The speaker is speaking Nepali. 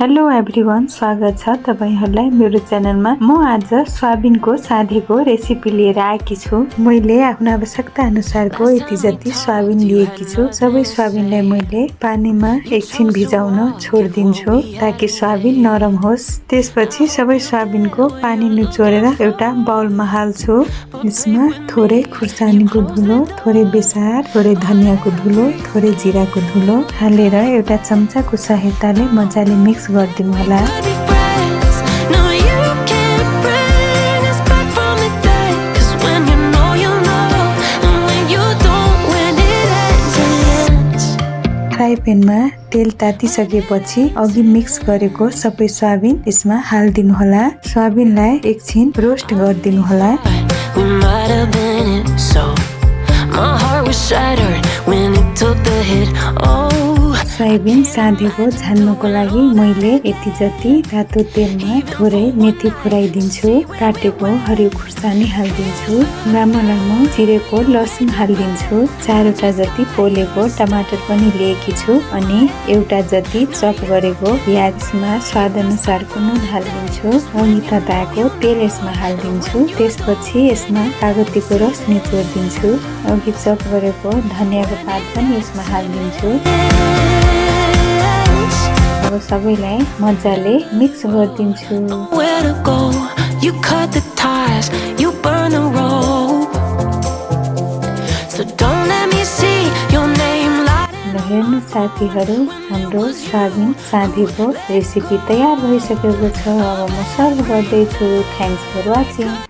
हेलो एभ्रिवान, स्वागत छ तपाईहरुलाई मेरो च्यानलमा। म आज सोयाबिनको साधेको रेसिपी लिएर आएकी छु। मैले आफ्नो आवश्यकता अनुसारको यति जति सोयाबिन लिएकी छु। सबै सोयाबिनलाई मैले पानीमा एकछिन भिजाउन छोड्दिन्छु ताकि सोयाबिन नरम होस्। त्यसपछि सबै सोयाबिनको पानी निचोरेर एउटा बाउलमा हाल्छु। यसमा थोरै खुर्सानीको धुलो, थोरै बेसार, थोरै धनियाको धुलो, थोरै जिराको धुलो हालेर एउटा चम्चाको सहायताले मजाले मिक्स गर्दिनु होला। फ्राई प्यानमा तेल तातिसकेपछि अघि मिक्स गरेको सबै सोयाबिन यसमा हाल्दिनु होला। सोयाबिनलाई एकछिन रोस्ट गर्दिनु होला। सोयाबिन साधेको झाल्नको लागि मैले यति जति तातो तेलमा थोरै मेथी फुराइदिन्छु, काटेको हरियो खुर्सानी हालिदिन्छु, लामो लामो चिरेको लसुन हालिदिन्छु, 4वटा जति पोलेको टमाटर पनि लिएकी छु अनि एउटा जति चप गरेको प्याजमा स्वाद अनुसारको नुन हालिदिन्छु। अघि तताएको तेल यसमा हालिदिन्छु। त्यसपछि यसमा कागतीको रस निचोर्दिन्छु। अघि चप गरेको धनियाको पात पनि यसमा हालिदिन्छु। अब सबैलाई मजाले मिक्स गर्दिन्छु। हेर्नु साथीहरू, हाम्रो सोयाबिन साधेको रेसिपी तयार भइसकेको छ। अब म सर्भ गर्दैछु। Thanks for watching.